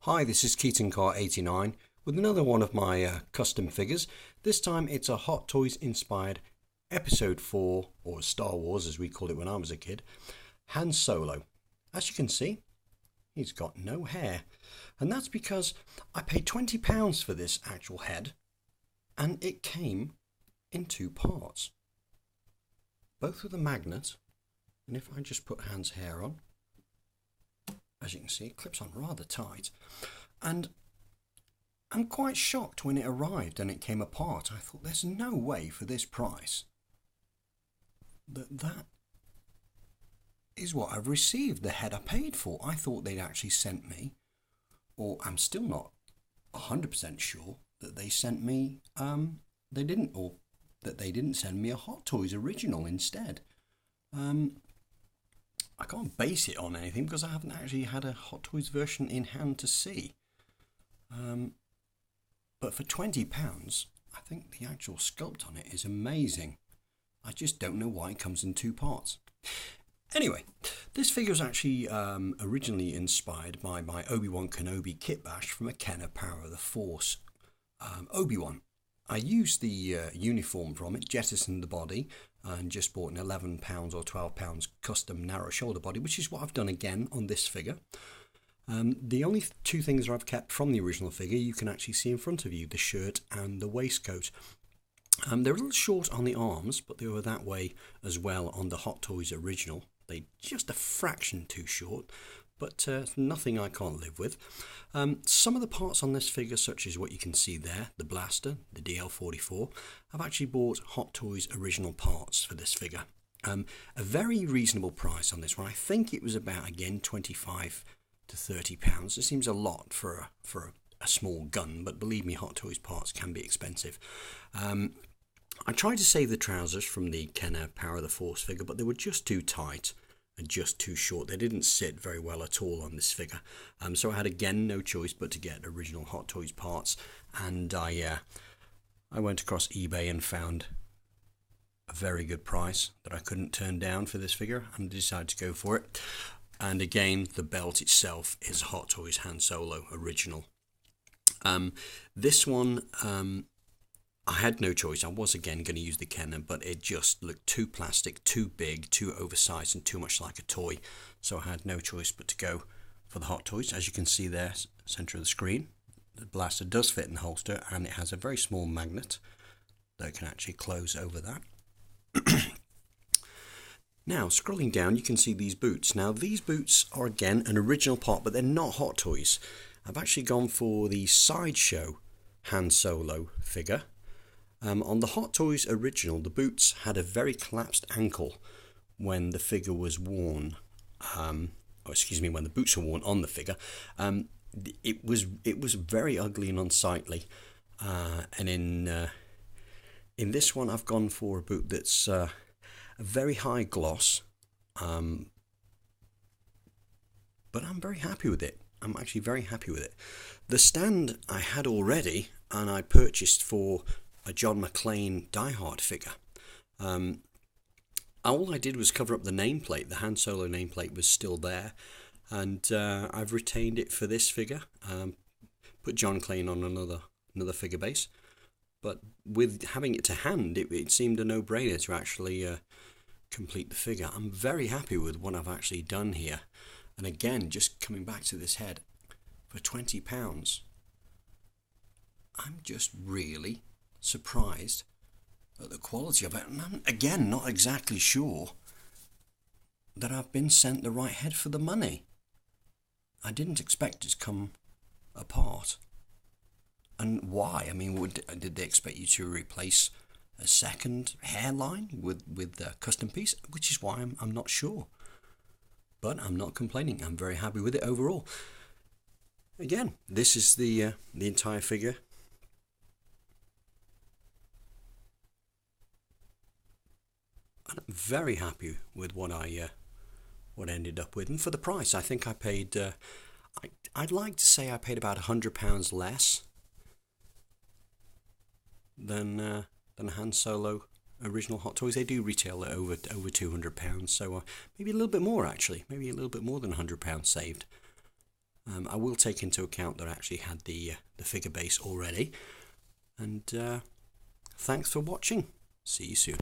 Hi, this is Keaton Car 89 with another one of my custom figures. This time it's a Hot Toys inspired Episode 4, or Star Wars as we called it when I was a kid, Han Solo. As you can see, he's got no hair. And that's because I paid £20 for this actual head, and it came in two parts. Both with a magnet, and if I just put Han's hair on, as you can see, it clips on rather tight. And I'm quite shocked when it arrived and it came apart. I thought, there's no way for this price that is what I've received, the head I paid for. I thought they'd actually sent me, or I'm still not 100% sure that they sent me, they didn't, or that they didn't send me a Hot Toys original instead. I can't base it on anything because I haven't actually had a Hot Toys version in hand to see. But for £20, I think the actual sculpt on it is amazing. I just don't know why it comes in two parts. Anyway, this figure was actually originally inspired by my Obi-Wan Kenobi Kitbash from a Kenner Power of the Force Obi-Wan. I used the uniform from it, jettisoned the body, and just bought an £11 or £12 custom narrow shoulder body, which is what I've done again on this figure. The only two things I've kept from the original figure you can actually see in front of you, the shirt and the waistcoat. They're a little short on the arms, but they were that way as well on the Hot Toys original. They're just a fraction too short, but nothing I can't live with. Some of the parts on this figure, such as what you can see there, the blaster, the DL44, I've actually bought Hot Toys original parts for this figure. A very reasonable price on this one. I think it was about, again, £25 to £30. It seems a lot for a small gun, but believe me, Hot Toys parts can be expensive. I tried to save the trousers from the Kenner Power of the Force figure, but they were just too tight and just too short. They didn't sit very well at all on this figure. So I had again no choice but to get original Hot Toys parts, and I went across eBay and found a very good price that I couldn't turn down for this figure, and decided to go for it. And again, the belt itself is Hot Toys Han Solo original. This one, I had no choice. I was again going to use the Kenner, but it just looked too plastic, too big, too oversized, and too much like a toy. So I had no choice but to go for the Hot Toys. As you can see there, center of the screen, the blaster does fit in the holster, and it has a very small magnet that can actually close over that. Now, scrolling down, you can see these boots. Now, these boots are again an original part, but they're not Hot Toys. I've actually gone for the Sideshow Han Solo figure. On the Hot Toys original, the boots had a very collapsed ankle when the figure was worn. When the boots were worn on the figure. It was very ugly and unsightly. And in this one, I've gone for a boot that's a very high gloss. But I'm very happy with it. I'm actually very happy with it. The stand I had already, and I purchased for a John McClane Die Hard figure. All I did was cover up the nameplate. The Han Solo nameplate was still there, and I've retained it for this figure. Put John McClane on another figure base, but with having it to hand, it seemed a no-brainer to actually complete the figure. I'm very happy with what I've actually done here. And again, just coming back to this head, for £20, I'm just really surprised at the quality of it. And I'm, again, not exactly sure that I've been sent the right head for the money. I didn't expect it to come apart. And why? I mean, did they expect you to replace a second hairline with a custom piece? Which is why I'm not sure. But I'm not complaining. I'm very happy with it overall. Again, this is the entire figure. And I'm very happy with what I ended up with, and for the price, I think I paid. I'd like to say I paid about £100 less than a Han Solo original Hot Toys. They do retail at over £200, so maybe a little bit more actually, maybe a little bit more than £100 saved. I will take into account that I actually had the figure base already. And thanks for watching. See you soon.